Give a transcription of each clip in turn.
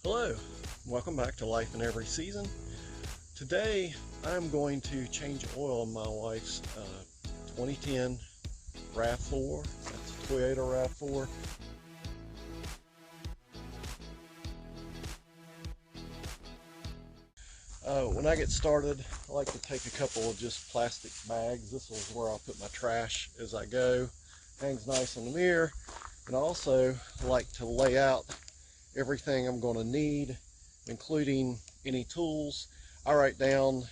Hello, welcome back to Life in Every Season. Today I'm going to change oil in my wife's 2010 RAV4. That's a Toyota RAV4. When I get started, I like to take a couple of just plastic bags. This is where I'll put my trash as I go. Hangs nice on the mirror. And I also like to lay out everything I'm going to need, including any tools. I write down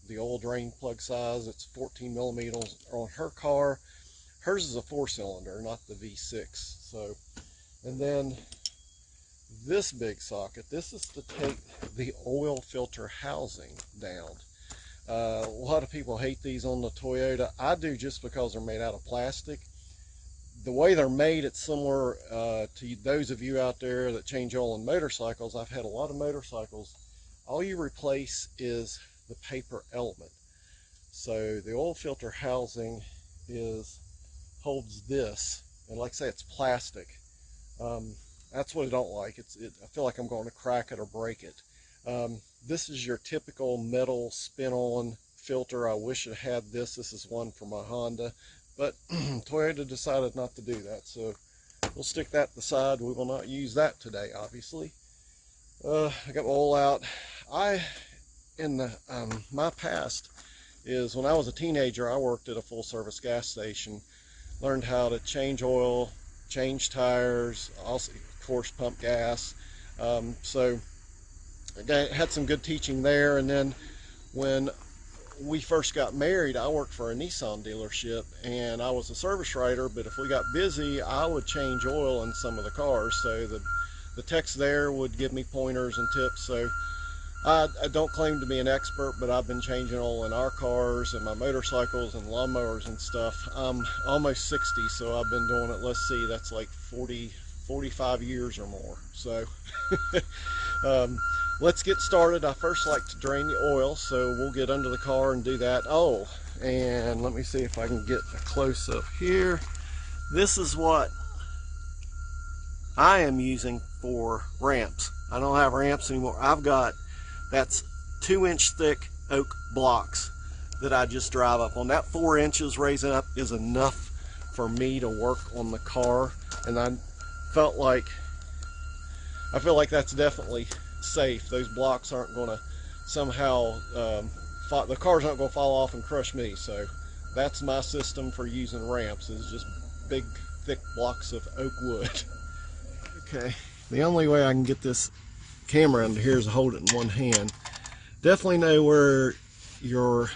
the oil drain plug size. It's 14 millimeters on her car. Hers is a 4-cylinder, not the V6. So, and then this big socket, this is to take the oil filter housing down. A lot of people hate these on the Toyota. I do, just because they're made out of plastic. The way they're made, it's similar to those of you out there that change oil in motorcycles. I've had a lot of motorcycles. All you replace is the paper element. So the oil filter housing holds this, and like I say, it's plastic. That's what I don't like. I feel like I'm going to crack it or break it. This is your typical metal spin-on filter. I wish it had this. This is one for my Honda, but Toyota decided not to do that, so we'll stick that to the side. We will not use that today, obviously. I got my oil out. My past is, when I was a teenager, I worked at a full-service gas station, learned how to change oil, change tires, also of course pump gas. So I had some good teaching there. And then when we first got married, I worked for a Nissan dealership, and I was a service writer, but if we got busy, I would change oil in some of the cars. So the techs there would give me pointers and tips. So I don't claim to be an expert, but I've been changing oil in our cars and my motorcycles and lawnmowers and stuff. I'm almost 60, so I've been doing it, let's see, that's like 45 years or more. So let's get started. I first like to drain the oil, so we'll get under the car and do that. Oh, and let me see if I can get a close-up here. This is what I am using for ramps. I don't have ramps anymore. That's 2-inch thick oak blocks that I just drive up on. That 4 inches raising up is enough for me to work on the car, and I feel like that's definitely safe. Those blocks aren't going to somehow the car's not going to fall off and crush me. So that's my system for using ramps, is just big thick blocks of oak wood. Okay, the only way I can get this camera under here is to hold it in one hand. Definitely know where your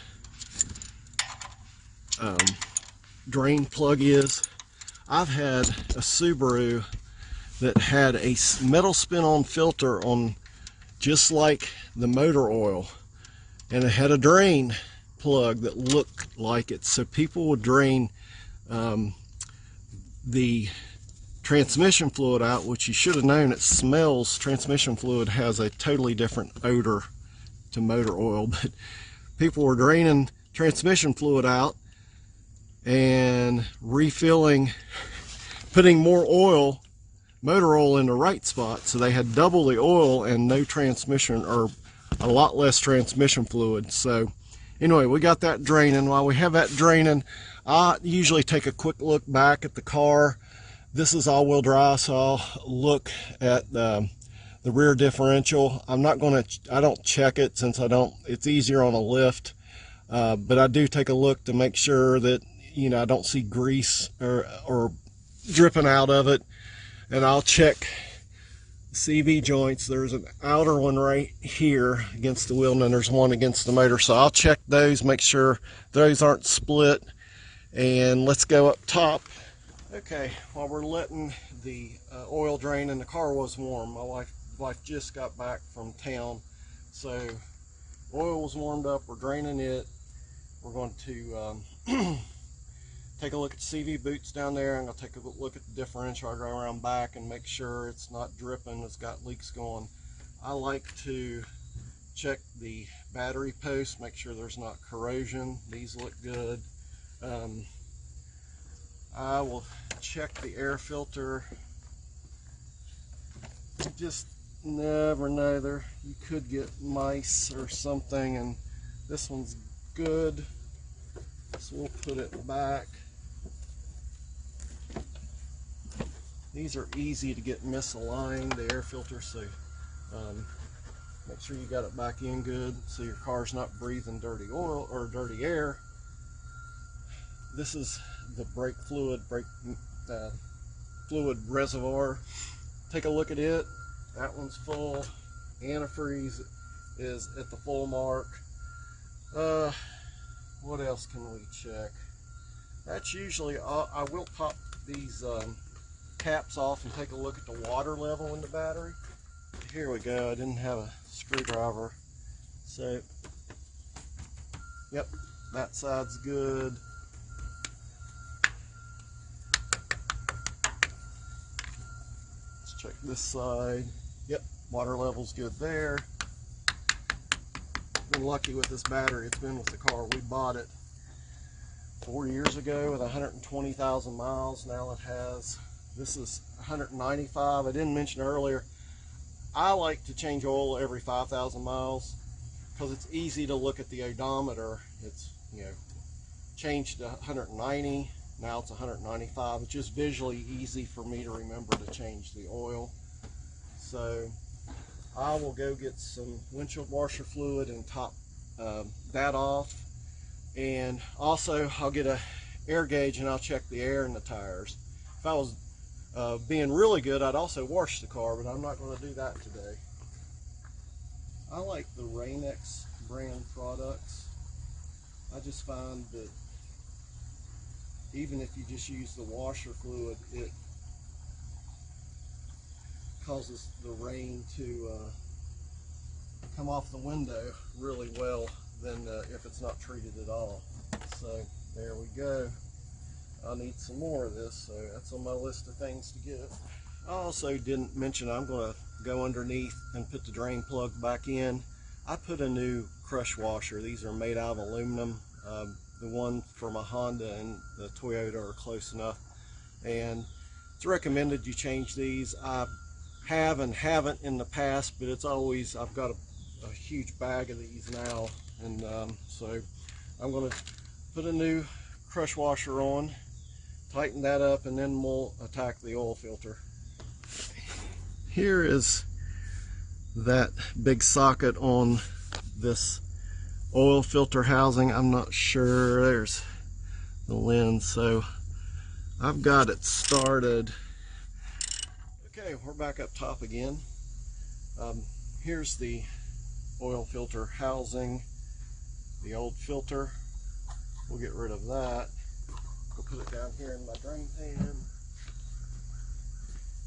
drain plug is. I've had a Subaru that had a metal spin-on filter on, just like the motor oil, and it had a drain plug that looked like it. So people would drain the transmission fluid out, which you should have known. It smells. Transmission fluid has a totally different odor to motor oil, but people were draining transmission fluid out and refilling, putting more oil, motor oil, in the right spot, so they had double the oil and no transmission, or a lot less transmission fluid. So anyway, we got that draining. While we have that draining, I usually take a quick look back at the car. This is all-wheel drive, so I'll look at the rear differential. I don't check it, since it's easier on a lift, but I do take a look to make sure that, I don't see grease or dripping out of it. And I'll check CV joints. There's an outer one right here against the wheel, and then there's one against the motor. So I'll check those, make sure those aren't split. And let's go up top. Okay, while we're letting the oil drain, and the car was warm. My wife just got back from town, so oil was warmed up. We're draining it. We're going to take a look at CV boots down there. I'm going to take a look at the differential. I go around back and make sure it's not dripping, it's got leaks going. I like to check the battery posts, make sure there's not corrosion. These look good. I will check the air filter just never know, there you could get mice or something, and this one's good, so we'll put it back. These are easy to get misaligned, the air filter, so make sure you got it back in good so your car's not breathing dirty oil or dirty air. This is the brake fluid reservoir. Take a look at it. That one's full. Antifreeze is at the full mark. What else can we check? That's usually all. I will pop these caps off and take a look at the water level in the battery. Here we go. I didn't have a screwdriver, so yep, that side's good. Let's check this side. Yep, water level's good there. Been lucky with this battery. It's been with the car. We bought it 4 years ago with 120,000 miles. Now it has, this is 195. I didn't mention earlier, I like to change oil every 5,000 miles because it's easy to look at the odometer. It's, you know, changed to 190, now it's 195. It's just visually easy for me to remember to change the oil. So I will go get some windshield washer fluid and top that off, and also I'll get a air gauge and I'll check the air in the tires. If I was being really good, I'd also wash the car, but I'm not going to do that today. I like the Rain-X brand products. I just find that even if you just use the washer fluid, it causes the rain to come off the window really well than if it's not treated at all. So there we go. I need some more of this, so that's on my list of things to get. I also didn't mention I'm going to go underneath and put the drain plug back in. I put a new crush washer. These are made out of aluminum. The one for my Honda and the Toyota are close enough, and it's recommended you change these. I have and haven't in the past, but it's always, I've got a huge bag of these now, and so I'm going to put a new crush washer on, tighten that up, and then we'll attack the oil filter. Here is that big socket on this oil filter housing. I'm not sure, there's the lens, so I've got it started. Okay, we're back up top again. Here's the oil filter housing, the old filter. We'll get rid of that. We'll put it down here in my drain pan.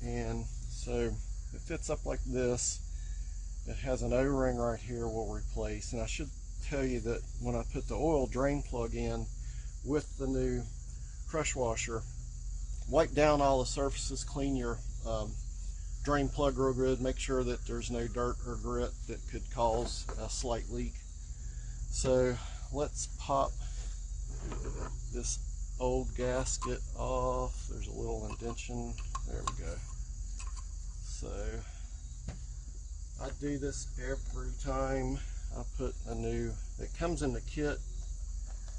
And so it fits up like this. It has an O-ring right here we'll replace. And I should tell you that when I put the oil drain plug in with the new crush washer, wipe down all the surfaces, clean your drain plug real good, make sure that there's no dirt or grit that could cause a slight leak. So let's pop this old gasket off. There's a little indentation. There we go. So I do this every time I put a new, it comes in the kit.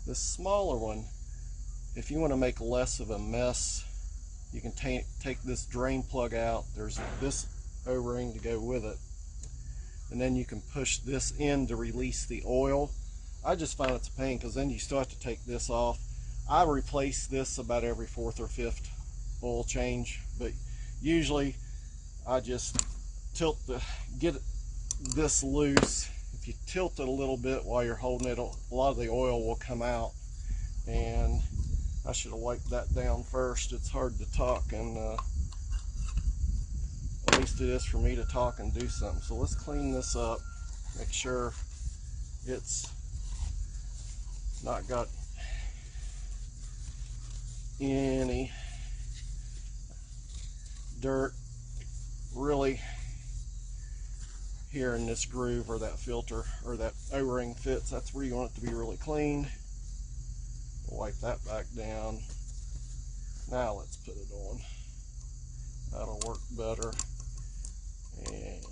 This smaller one, if you want to make less of a mess, you can take this drain plug out. There's this O-ring to go with it, and then you can push this in to release the oil. I just find it's a pain because then you still have to take this off. I replace this about every 4th or 5th oil change, but usually I just get this loose. If you tilt it a little bit while you're holding it, a lot of the oil will come out, and I should have wiped that down first. It's hard to talk, and at least it is for me to talk and do something. So let's clean this up, make sure it's not got any dirt really here in this groove where that filter or that O-ring fits. That's where you want it to be really clean. Wipe that back down. Now let's put it on. That'll work better. And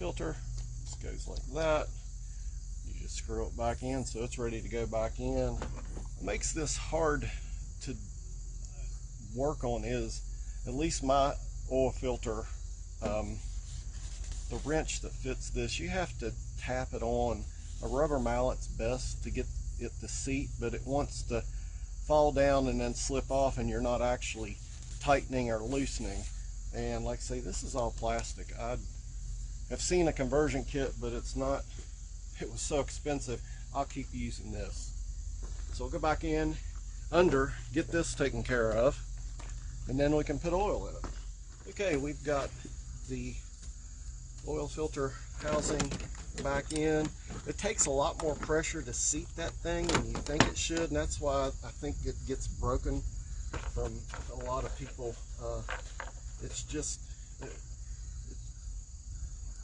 filter. Just goes like that. You just screw it back in so it's ready to go back in. What makes this hard to work on is, at least my oil filter, the wrench that fits this, you have to tap it on. A rubber mallet's best to get it to seat, but it wants to fall down and then slip off, and you're not actually tightening or loosening. And like I say, this is all plastic. I have seen a conversion kit, but it's not, it was so expensive. I'll keep using this. So we'll go back in under, get this taken care of, and then we can put oil in it. Okay, we've got the oil filter housing back in. It takes a lot more pressure to seat that thing than you think it should, and that's why I think it gets broken from a lot of people. It's just,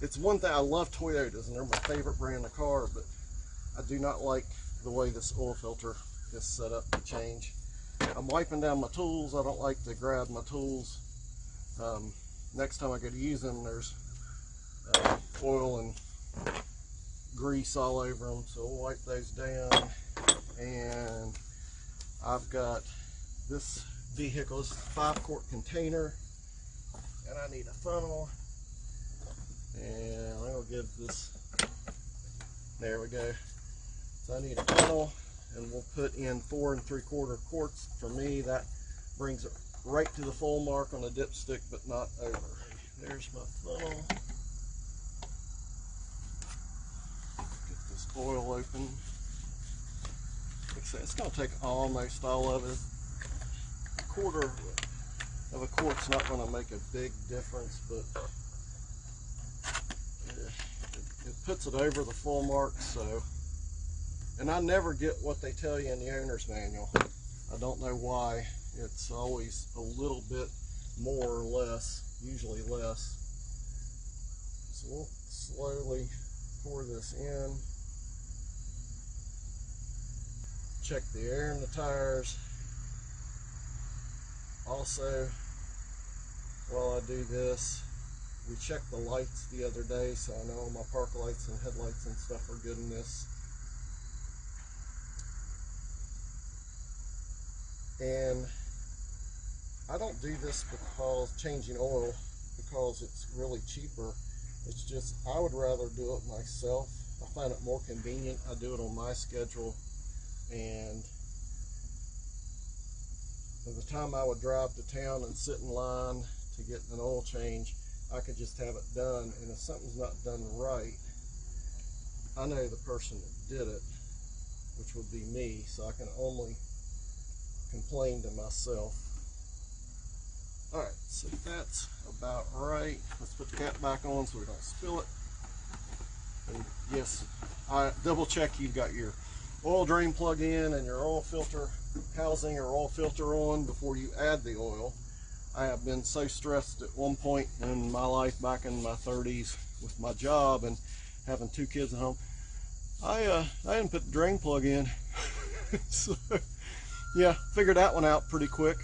it's one thing. I love Toyotas, and they're my favorite brand of car, but I do not like the way this oil filter is set up to change. I'm wiping down my tools. I don't like to grab my tools. Next time I go to use them, there's oil and grease all over them, so we'll wipe those down. And I've got this vehicle, this is a 5-quart container, and I need a funnel, and I'm gonna give this, there we go. So I need a funnel, and we'll put in 4 3/4 quarts. For me, that brings it right to the full mark on the dipstick, but not over. There's my funnel. Get this oil open. Like I said, it's going to take almost all of it. A quarter of a quart's not going to make a big difference, but it puts it over the full mark. So, and I never get what they tell you in the owner's manual. I don't know why. It's always a little bit more or less, usually less. So we'll slowly pour this in. Check the air in the tires. Also, while I do this, we checked the lights the other day, so I know all my park lights and headlights and stuff are good in this. And I don't do this because changing oil because it's really cheaper. It's just I would rather do it myself. I find it more convenient. I do it on my schedule, and by the time I would drive to town and sit in line to get an oil change, I could just have it done. And if something's not done right, I know the person that did it, which would be me, so I can only complain to myself. Alright, so that's about right. Let's put the cap back on so we don't spill it. And yes, I double check you've got your oil drain plug in and your oil filter housing or oil filter on before you add the oil. I have been so stressed at one point in my life back in my 30s with my job and having 2 kids at home. I didn't put the drain plug in. So, yeah, figured that one out pretty quick.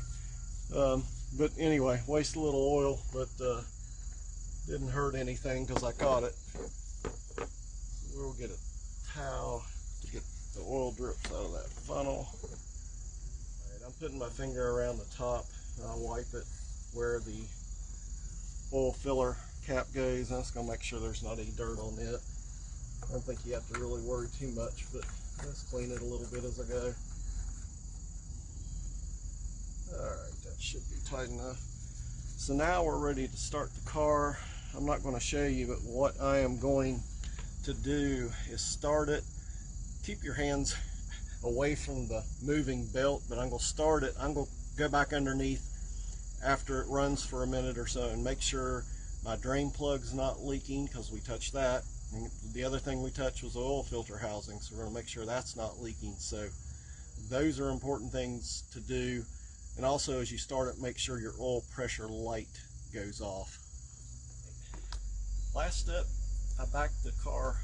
But anyway, waste a little oil, but didn't hurt anything because I caught it. So we'll get a towel to get the oil drips out of that funnel. Right, I'm putting my finger around the top, and I'll wipe it where the oil filler cap goes. I'm just going to make sure there's not any dirt on it. I don't think you have to really worry too much, but let's clean it a little bit as I go. Alright, that should be tight enough. So now we're ready to start the car. I'm not going to show you, but what I am going to do is start it. Keep your hands away from the moving belt, but I'm going to start it. I'm going to go back underneath after it runs for a minute or so and make sure my drain plug's not leaking, because we touched that. And the other thing we touched was the oil filter housing, so we're going to make sure that's not leaking. So those are important things to do. And also, as you start it, make sure your oil pressure light goes off. Last step, I backed the car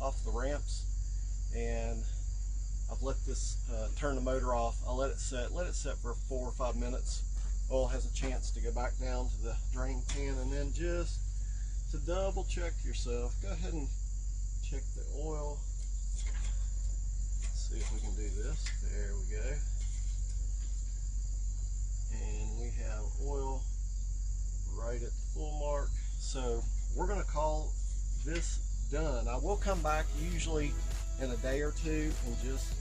off the ramps, and I've let this turn the motor off. I'll let it set for 4 or 5 minutes. Oil has a chance to go back down to the drain pan, and then just to double check yourself, go ahead and check the oil. Let's see if we can do this. There we go. And we have oil right at the full mark. So we're going to call this done. I will come back usually in a day or two and just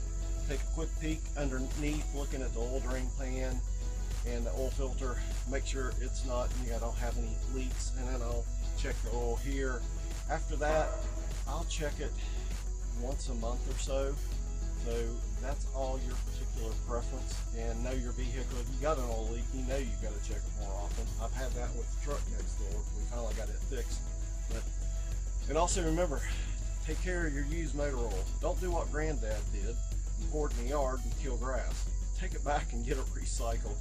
take a quick peek underneath, looking at the oil drain pan and the oil filter, make sure it's not, I don't have any leaks, and then I'll check the oil here. After that, I'll check it once a month or so. So that's all your particular preference, and know your vehicle. If you got an oil leak, you know you've got to check it more often. I've had that with the truck next door. We finally got it fixed. And also remember, take care of your used motor oil. Don't do what Granddad did and pour it in the yard and kill grass. Take it back and get it recycled,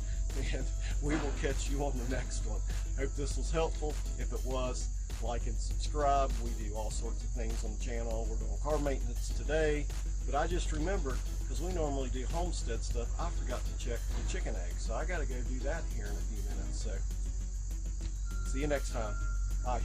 and we will catch you on the next one. Hope this was helpful. If it was, like and subscribe. We do all sorts of things on the channel. We're doing car maintenance today, but I just remembered, because we normally do homestead stuff, I forgot to check the chicken eggs, so I got to go do that here in a few minutes. So see you next time. Bye.